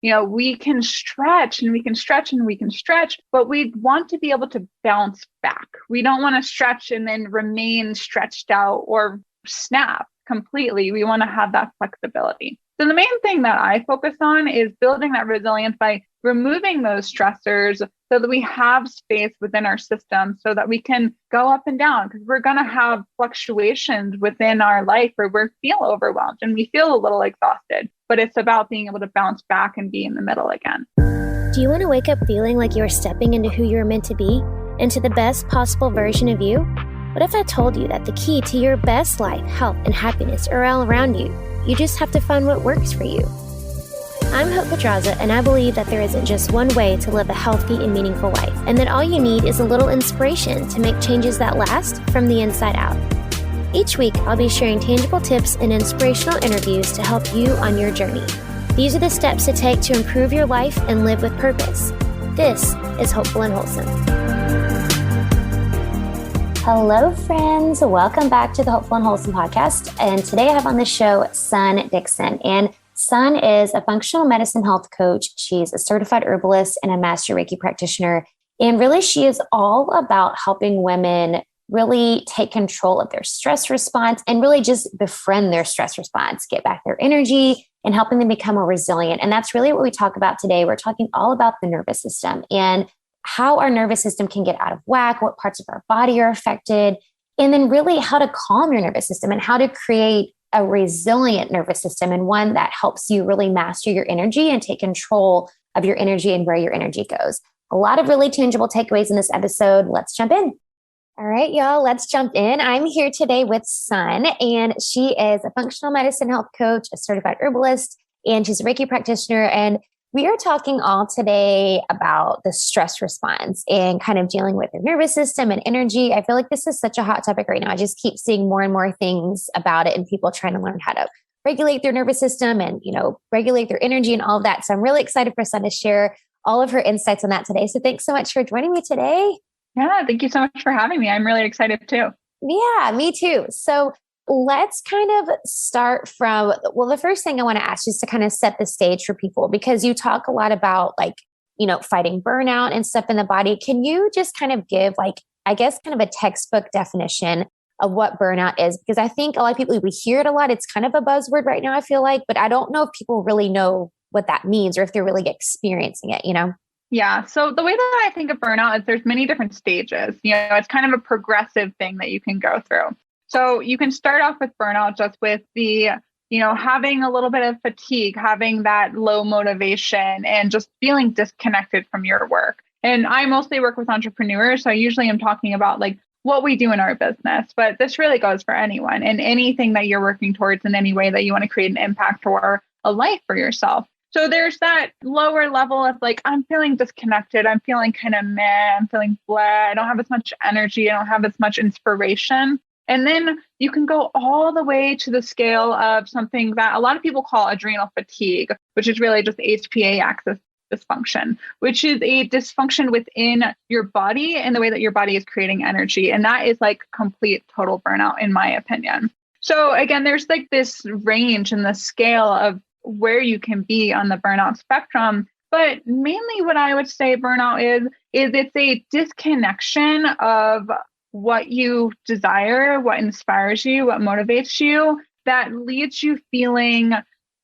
we can stretch and we can stretch and we can stretch, but we want to be able to bounce back. We don't want to stretch and then remain stretched out or snap completely. We want to have that flexibility. So the main thing that I focus on is building that resilience by removing those stressors so that we have space within our system so that we can go up and down, because we're going to have fluctuations within our life where we feel overwhelmed and we feel a little exhausted, but it's about being able to bounce back and be in the middle again. Do you want to wake up feeling like you're stepping into who you're meant to be, into the best possible version of you? What if I told you that the key to your best life, health, and happiness are all around you? You just have to find what works for you. I'm Hope Pedraza, and I believe that there isn't just one way to live a healthy and meaningful life, and that all you need is a little inspiration to make changes that last from the inside out. Each week, I'll be sharing tangible tips and inspirational interviews to help you on your journey. These are the steps to take to improve your life and live with purpose. This is Hopeful and Wholesome. Hello, friends. Welcome back to the Hopeful and Wholesome podcast. And today I have on the show Sunn Mixon. And Sunn is a functional medicine health coach. She's a certified herbalist and a Master Reiki Practitioner. And really, she is all about helping women really take control of their stress response and really just befriend their stress response, get back their energy, and helping them become more resilient. And that's really what we talk about today. We're talking all about the nervous system and how our nervous system can get out of whack, what parts of our body are affected, and then really how to calm your nervous system and how to create a resilient nervous system and one that helps you really master your energy and take control of your energy and where your energy goes. A lot of really tangible takeaways in this episode. Let's jump in. All right, y'all, let's jump in. I'm here today with Sunn, and she is a functional medicine health coach, a certified herbalist, and she's a Reiki practitioner. And we are talking all today about the stress response and kind of dealing with your nervous system and energy. I feel like this is such a hot topic right now. I just keep seeing more and more things about it and people trying to learn how to regulate their nervous system and, regulate their energy and all of that. So I'm really excited for Sunn to share all of her insights on that today. So thanks so much for joining me today. Yeah, thank you so much for having me. I'm really excited too. Yeah, me too. So let's kind of start from, the first thing I want to ask is to kind of set the stage for people, because you talk a lot about fighting burnout and stuff in the body. Can you just kind of give kind of a textbook definition of what burnout is? Because I think a lot of people, we hear it a lot. It's kind of a buzzword right now, I feel like, but I don't know if people really know what that means or if they're really experiencing it, Yeah. So the way that I think of burnout is there's many different stages. It's kind of a progressive thing that you can go through. So you can start off with burnout just with the, having a little bit of fatigue, having that low motivation and just feeling disconnected from your work. And I mostly work with entrepreneurs. So I usually am talking about what we do in our business, but this really goes for anyone and anything that you're working towards in any way that you want to create an impact or a life for yourself. So there's that lower level of I'm feeling disconnected. I'm feeling kind of meh. I'm feeling blah. I don't have as much energy. I don't have as much inspiration. And then you can go all the way to the scale of something that a lot of people call adrenal fatigue, which is really just HPA Axis dysfunction, which is a dysfunction within your body and the way that your body is creating energy. And that is complete total burnout, in my opinion. So again, there's this range in the scale of where you can be on the burnout spectrum. But mainly what I would say burnout is it's a disconnection of what you desire, what inspires you, what motivates you, that leaves you feeling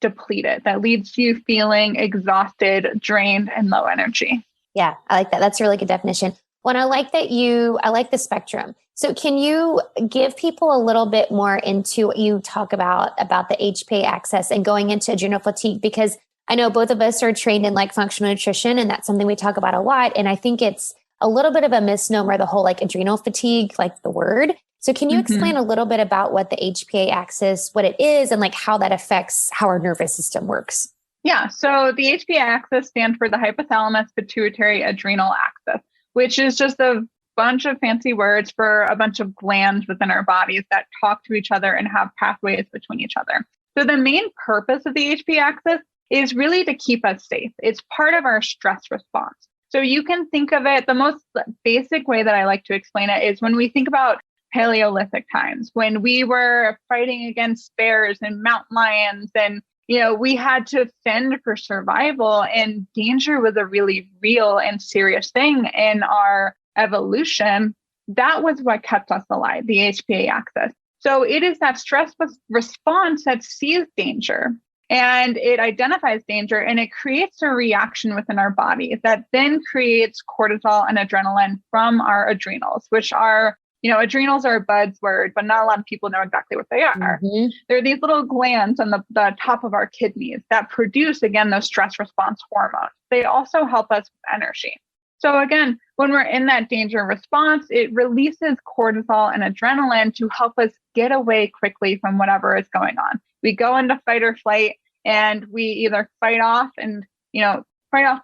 depleted, that leaves you feeling exhausted, drained, and low energy. Yeah, I like that. That's a really good definition. Well, I like the spectrum. So can you give people a little bit more into what you talk about the HPA Axis and going into adrenal fatigue? Because I know both of us are trained in functional nutrition, and that's something we talk about a lot. And I think it's a little bit of a misnomer, the whole adrenal fatigue, the word. So can you explain a little bit about what the HPA Axis, what it is, and how that affects how our nervous system works? Yeah. So the HPA Axis stands for the hypothalamus pituitary adrenal axis, which is just a bunch of fancy words for a bunch of glands within our bodies that talk to each other and have pathways between each other. So the main purpose of the HPA Axis is really to keep us safe. It's part of our stress response. So you can think of it, the most basic way that I like to explain it is when we think about Paleolithic times, when we were fighting against bears and mountain lions and we had to fend for survival, and danger was a really real and serious thing in our evolution. That was what kept us alive, the HPA axis. So it is that stress response that sees danger and it identifies danger, and it creates a reaction within our body that then creates cortisol and adrenaline from our adrenals, which are, adrenals are a buzzword, but not a lot of people know exactly what they are. Mm-hmm. They're these little glands on the top of our kidneys that produce, again, those stress response hormones. They also help us with energy. So again, when we're in that danger response, it releases cortisol and adrenaline to help us get away quickly from whatever is going on. We go into fight or flight, and we either fight off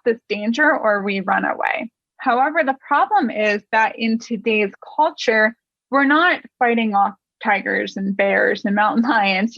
this danger, or we run away. However, the problem is that in today's culture, we're not fighting off tigers and bears and mountain lions.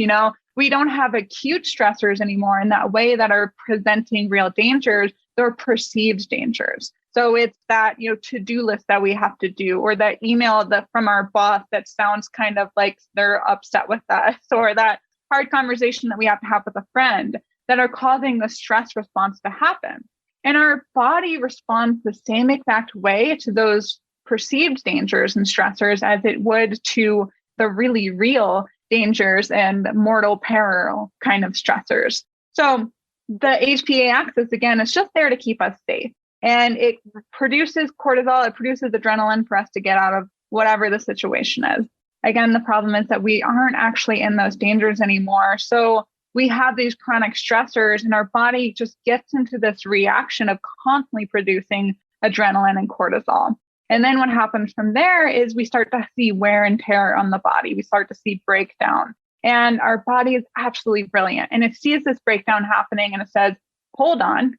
We don't have acute stressors anymore in that way that are presenting real dangers. They're perceived dangers. So it's that, to-do list that we have to do, or that email from our boss that sounds kind of like they're upset with us, or that hard conversation that we have to have with a friend, that are causing the stress response to happen. And our body responds the same exact way to those perceived dangers and stressors as it would to the really real dangers and mortal peril kind of stressors. So the HPA axis, again, is just there to keep us safe. And it produces cortisol, it produces adrenaline for us to get out of whatever the situation is. Again, the problem is that we aren't actually in those dangers anymore. So we have these chronic stressors, and our body just gets into this reaction of constantly producing adrenaline and cortisol. And then what happens from there is we start to see wear and tear on the body. We start to see breakdown. And our body is absolutely brilliant. And it sees this breakdown happening, and it says, hold on,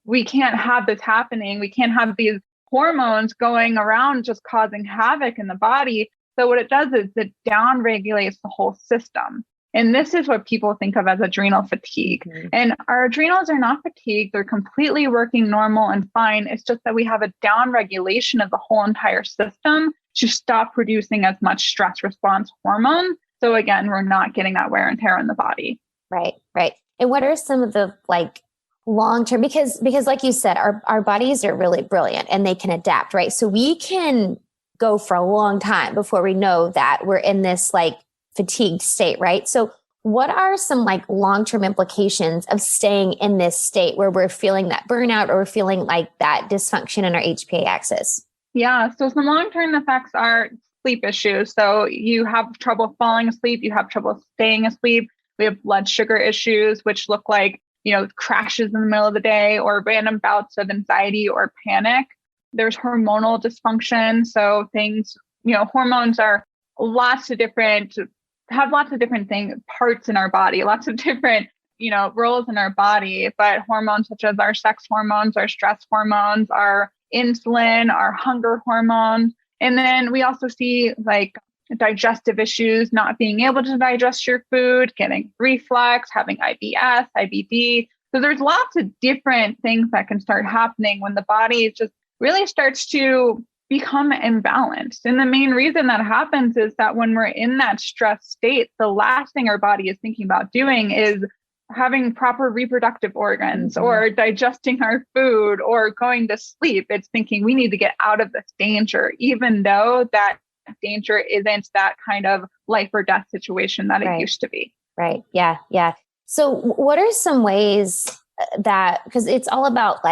we can't have this happening. We can't have these hormones going around just causing havoc in the body. So what it does is it downregulates the whole system. And this is what people think of as adrenal fatigue. Mm-hmm. And our adrenals are not fatigued. They're completely working normal and fine. It's just that we have a downregulation of the whole entire system to stop producing as much stress response hormone. So again, we're not getting that wear and tear in the body. Right. And what are some of the long-term, because like you said, our bodies are really brilliant and they can adapt, right? So we can go for a long time before we know that we're in this fatigued state, right? So what are some long-term implications of staying in this state where we're feeling that burnout, or we're feeling that dysfunction in our HPA axis? Yeah. So some long-term effects are sleep issues. So you have trouble falling asleep, you have trouble staying asleep. We have blood sugar issues, which look like, crashes in the middle of the day, or random bouts of anxiety or panic. There's hormonal dysfunction. So things, hormones are have lots of different parts in our body, lots of different, roles in our body. But hormones such as our sex hormones, our stress hormones, our insulin, our hunger hormones. And then we also see digestive issues, not being able to digest your food, getting reflux, having IBS, IBD. So there's lots of different things that can start happening when the body just really starts to become imbalanced. And the main reason that happens is that when we're in that stress state, the last thing our body is thinking about doing is having proper reproductive organs, mm-hmm. or digesting our food, or going to sleep. It's thinking we need to get out of this danger, even though that danger isn't that kind of life or death situation that it used to be. Right. Yeah. So what are some ways that, because it's all about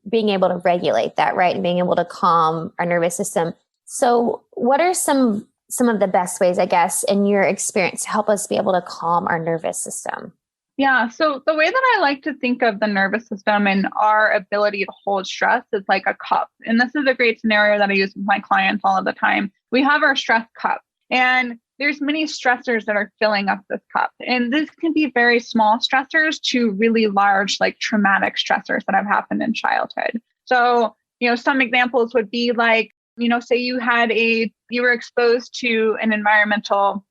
being able to regulate that, right? And being able to calm our nervous system. So what are some of the best ways, I guess, in your experience to help us be able to calm our nervous system? Yeah. So the way that I like to think of the nervous system and our ability to hold stress is like a cup. And this is a great scenario that I use with my clients all of the time. We have our stress cup, and there's many stressors that are filling up this cup. And this can be very small stressors to really large, traumatic stressors that have happened in childhood. So, some examples would be say you were exposed to an environmental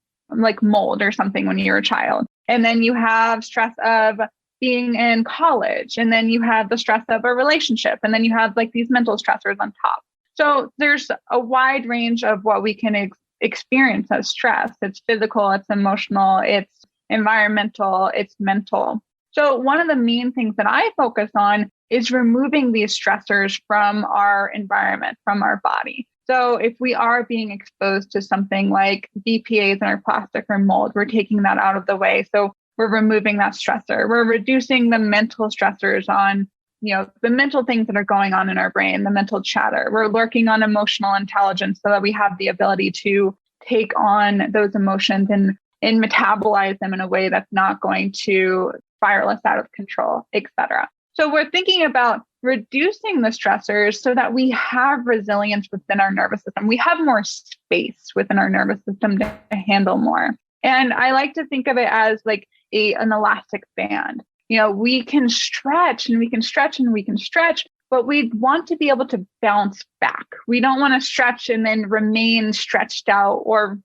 mold or something when you were a child. And then you have stress of being in college. And then you have the stress of a relationship. And then you have these mental stressors on top. So there's a wide range of what we can experience as stress. It's physical, it's emotional, it's environmental, it's mental. So one of the main things that I focus on is removing these stressors from our environment, from our body. So if we are being exposed to something like BPAs in our plastic or mold, we're taking that out of the way. So we're removing that stressor. We're reducing the mental stressors on, the mental things that are going on in our brain, the mental chatter. We're working on emotional intelligence so that we have the ability to take on those emotions and metabolize them in a way that's not going to spiral us out of control, etc. So we're thinking about reducing the stressors so that we have resilience within our nervous system. We have more space within our nervous system to handle more. And I like to think of it as like an elastic band. We can stretch and we can stretch and we can stretch, but we want to be able to bounce back. We don't want to stretch and then remain stretched out or,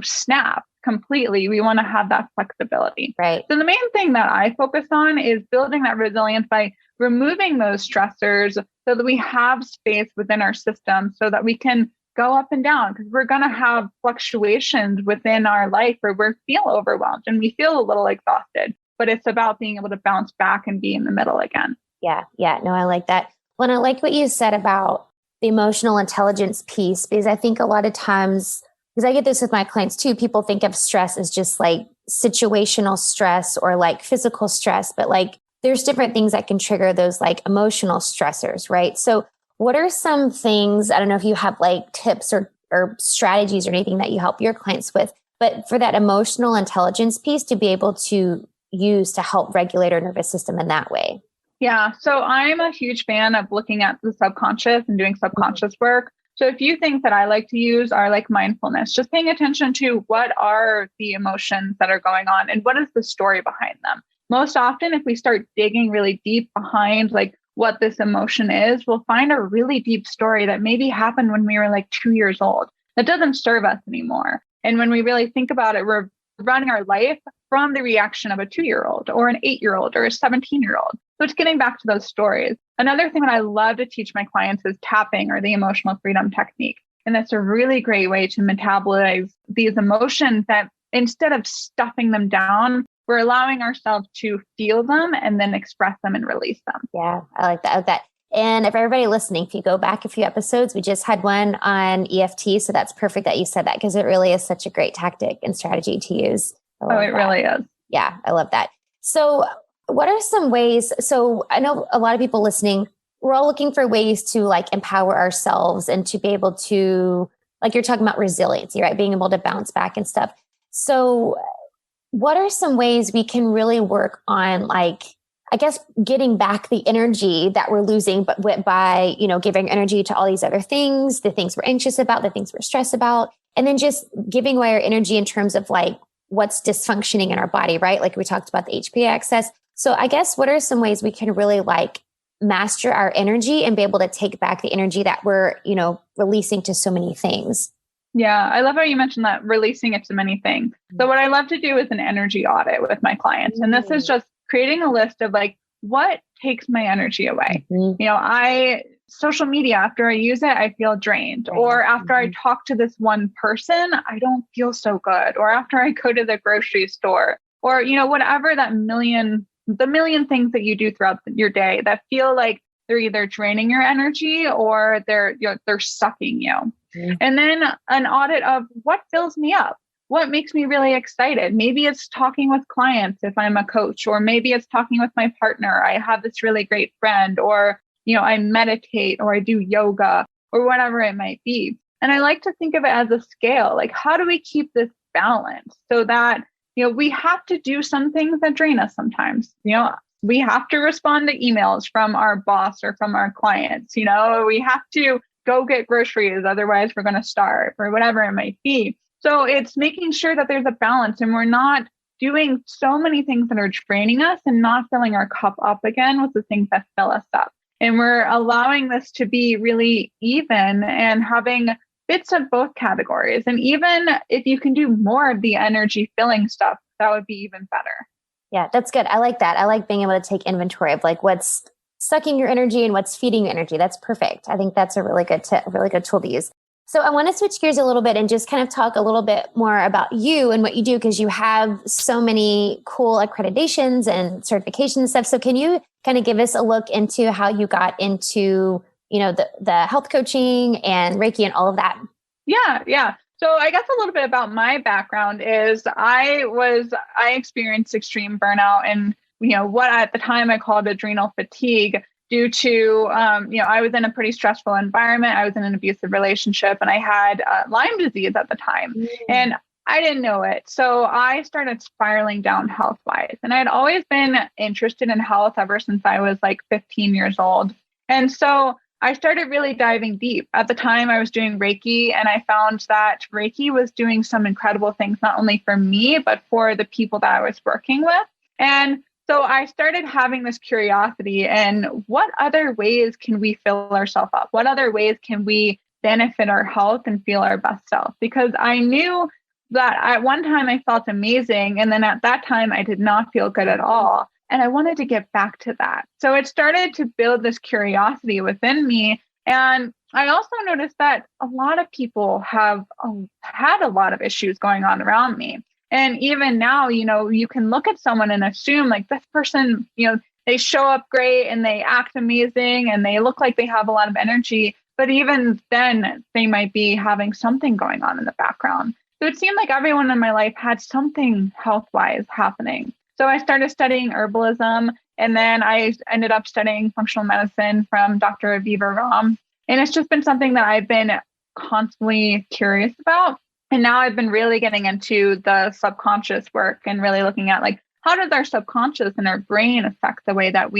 snap completely. We want to have that flexibility. Right. So the main thing that I focus on is building that resilience by removing those stressors so that we have space within our system so that we can go up and down, because we're going to have fluctuations within our life where we feel overwhelmed and we feel a little exhausted, but it's about being able to bounce back and be in the middle again. Yeah. No, I like that. Well, and I like what you said about the emotional intelligence piece, because I think a lot of times, because I get this with my clients too, people think of stress as just like situational stress or like physical stress, but like there's different things that can trigger those like emotional stressors, right? So what are some things, I don't know if you have like tips or strategies or anything that you help your clients with, but for that emotional intelligence piece to be able to use to help regulate our nervous system in that way? Yeah. So I'm a huge fan of looking at the subconscious and doing subconscious work. So a few things that I like to use are like mindfulness, just paying attention to what are the emotions that are going on and what is the story behind them. Most often, if we start digging really deep behind like what this emotion is, we'll find a really deep story that maybe happened when we were like 2 years old that doesn't serve us anymore. And when we really think about it, we're running our life from the reaction of a 2-year-old or an 8-year-old or a 17-year-old. So it's getting back to those stories. Another thing that I love to teach my clients is tapping, or the emotional freedom technique. And that's a really great way to metabolize these emotions that instead of stuffing them down, we're allowing ourselves to feel them and then express them and release them. Yeah, I like that. And if everybody listening, if you go back a few episodes, we just had one on EFT. So that's perfect that you said that, because it really is such a great tactic and strategy to use. It really is. Yeah, I love that. So what are some ways? So I know a lot of people listening, we're all looking for ways to like empower ourselves and to be able to, like you're talking about resiliency, right? Being able to bounce back and stuff. So what are some ways we can really work on, like, I guess, getting back the energy that we're losing, but by, giving energy to all these other things, the things we're anxious about, the things we're stressed about, and then just giving away our energy in terms of like what's dysfunctioning in our body, right? Like we talked about the HPA Axis. So I guess what are some ways we can really like master our energy and be able to take back the energy that we're, releasing to so many things? Yeah, I love how you mentioned that, releasing it to many things. So what I love to do is an energy audit with my clients. And this is just creating a list of like, what takes my energy away? Social media, after I use it, I feel drained. Or after I talk to this one person, I don't feel so good. Or after I go to the grocery store, or, whatever the million things that you do throughout your day that feel like they're either draining your energy or they're sucking you. And then an audit of what fills me up. What makes me really excited? Maybe it's talking with clients if I'm a coach, or maybe it's talking with my partner. I have this really great friend, or, I meditate, or I do yoga, or whatever it might be. And I like to think of it as a scale. Like, how do we keep this balance so that, we have to do some things that drain us sometimes. We have to respond to emails from our boss or from our clients. We have to go get groceries, otherwise we're going to starve, or whatever it might be. So it's making sure that there's a balance and we're not doing so many things that are draining us and not filling our cup up again with the things that fill us up. And we're allowing this to be really even and having bits of both categories. And even if you can do more of the energy filling stuff, that would be even better. Yeah, that's good. I like that. I like being able to take inventory of like what's sucking your energy and what's feeding your energy. That's perfect. I think that's a really good tip, a really good tool to use. So I want to switch gears a little bit and just kind of talk a little bit more about you and what you do, because you have so many cool accreditations and certifications and stuff. So can you kind of give us a look into how you got into, the health coaching and Reiki and all of that? Yeah. So I guess a little bit about my background is I experienced extreme burnout and, what at the time I called adrenal fatigue due to, I was in a pretty stressful environment. I was in an abusive relationship and I had Lyme disease at the time and I didn't know it. So I started spiraling down health-wise. And I had always been interested in health ever since I was like 15 years old. And so I started really diving deep. At the time, I was doing Reiki, and I found that Reiki was doing some incredible things, not only for me, but for the people that I was working with. And so I started having this curiosity and what other ways can we fill ourselves up? What other ways can we benefit our health and feel our best self? Because I knew that at one time I felt amazing. And then at that time, I did not feel good at all. And I wanted to get back to that. So it started to build this curiosity within me. And I also noticed that a lot of people have had a lot of issues going on around me. And even now, you can look at someone and assume like this person, they show up great and they act amazing and they look like they have a lot of energy. But even then, they might be having something going on in the background. So it seemed like everyone in my life had something health-wise happening. So I started studying herbalism, and then I ended up studying functional medicine from Dr. Aviva Ram. And it's just been something that I've been constantly curious about. And now I've been really getting into the subconscious work and really looking at like, how does our subconscious and our brain affect the way that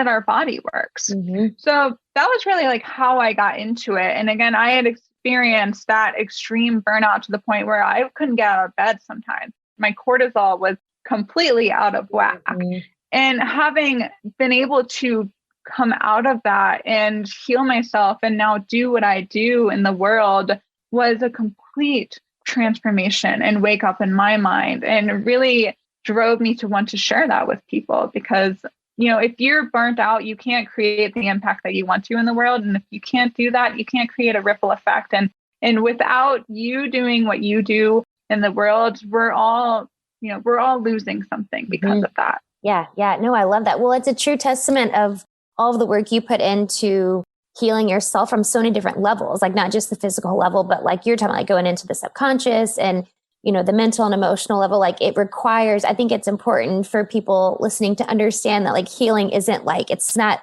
our body works? Mm-hmm. So that was really like how I got into it. And again, I had experienced that extreme burnout to the point where I couldn't get out of bed sometimes. My cortisol was completely out of whack. Mm-hmm. And having been able to come out of that and heal myself and now do what I do in the world was a complete transformation and wake up in my mind, and really drove me to want to share that with people because, if you're burnt out, you can't create the impact that you want to in the world. And if you can't do that, you can't create a ripple effect. And without you doing what you do in the world, we're all losing something because of that. Yeah. No, I love that. Well, it's a true testament of all of the work you put into healing yourself from so many different levels, like not just the physical level, but like you're talking about, like going into the subconscious and, the mental and emotional level. Like it requires, I think it's important for people listening to understand that like healing isn't like, it's not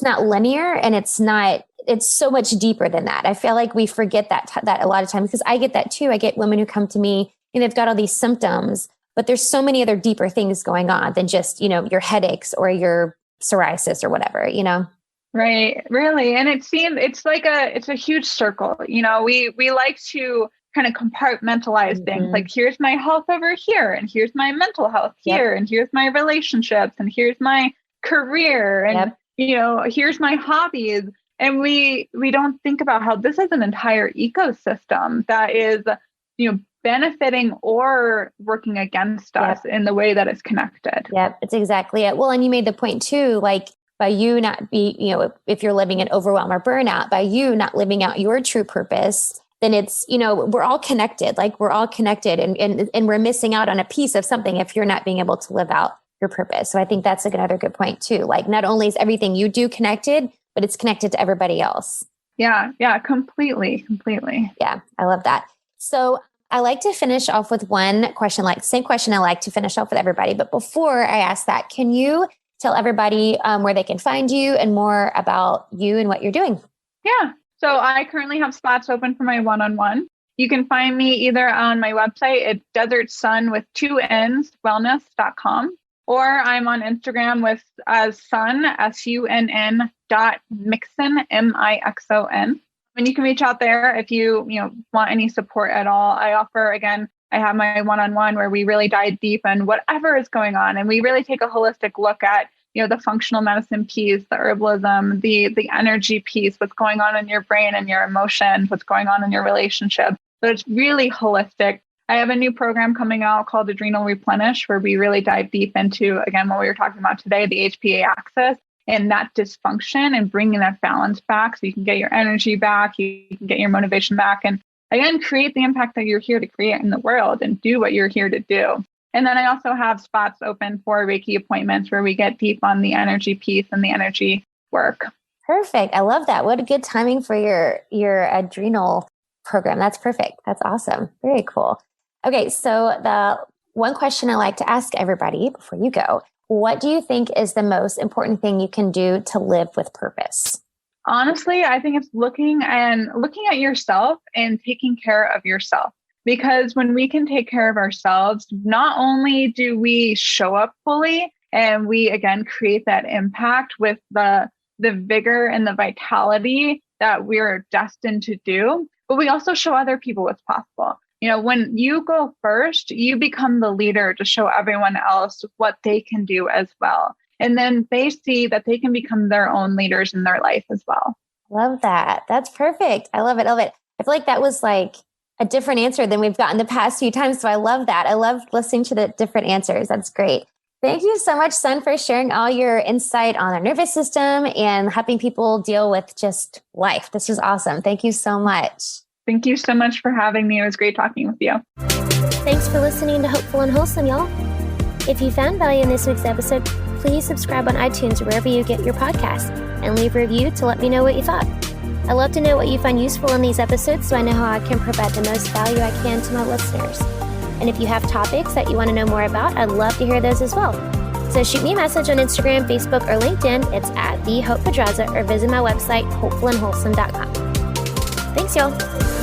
linear, and it's so much deeper than that. I feel like we forget that a lot of times, because I get that too. I get women who come to me and they've got all these symptoms, but there's so many other deeper things going on than just, your headaches or your psoriasis or whatever, Right. Really. And it's a huge circle. We like to kind of compartmentalize things. Like, here's my health over here, and here's my mental health here, and here's my relationships, and here's my career, and, here's my hobbies. And we don't think about how this is an entire ecosystem that is, benefiting or working against us in the way that it's connected. Yep. It's exactly it. Well, and you made the point too, like, by you not if you're living in overwhelm or burnout, by you not living out your true purpose, then it's, we're all connected. Like we're all connected, and we're missing out on a piece of something if you're not being able to live out your purpose. So I think that's another good point too. Like not only is everything you do connected, but it's connected to everybody else. Yeah. Completely. Yeah. I love that. So I like to finish off with one question, like same question I like to finish off with everybody. But before I ask that, can you tell everybody where they can find you and more about you and what you're doing? Yeah. So I currently have spots open for my one-on-one. You can find me either on my website at Desert Sunn with 2 N's, wellness.com, or I'm on Instagram with Sunn, SUNN .Mixon, MIXON. And you can reach out there if you want any support at all. I offer, again, I have my one-on-one where we really dive deep in whatever is going on. And we really take a holistic look at, the functional medicine piece, the herbalism, the energy piece, what's going on in your brain and your emotions, what's going on in your relationship. But it's really holistic. I have a new program coming out called Adrenal Replenish, where we really dive deep into, again, what we were talking about today, the HPA Axis, and that dysfunction and bringing that balance back so you can get your energy back, you can get your motivation back, and again, create the impact that you're here to create in the world and do what you're here to do. And then I also have spots open for Reiki appointments where we get deep on the energy piece and the energy work. Perfect. I love that. What a good timing for your adrenal program. That's perfect. That's awesome. Very cool. Okay. So the one question I like to ask everybody before you go, what do you think is the most important thing you can do to live with purpose? Honestly, I think it's looking at yourself and taking care of yourself. Because when we can take care of ourselves, not only do we show up fully and we, again, create that impact with the vigor and the vitality that we're destined to do, but we also show other people what's possible. When you go first, you become the leader to show everyone else what they can do as well. And then they see that they can become their own leaders in their life as well. Love that. That's perfect. I love it. I love it. I feel like that was like a different answer than we've gotten the past few times. So I love that. I love listening to the different answers. That's great. Thank you so much, Sunn, for sharing all your insight on our nervous system and helping people deal with just life. This was awesome. Thank you so much. Thank you so much for having me. It was great talking with you. Thanks for listening to Hopeful and Wholesome, y'all. If you found value in this week's episode, please subscribe on iTunes or wherever you get your podcasts and leave a review to let me know what you thought. I love to know what you find useful in these episodes so I know how I can provide the most value I can to my listeners. And if you have topics that you want to know more about, I'd love to hear those as well. So shoot me a message on Instagram, Facebook, or LinkedIn. It's @thehopepedraza or visit my website, hopefulandwholesome.com. Thanks, y'all.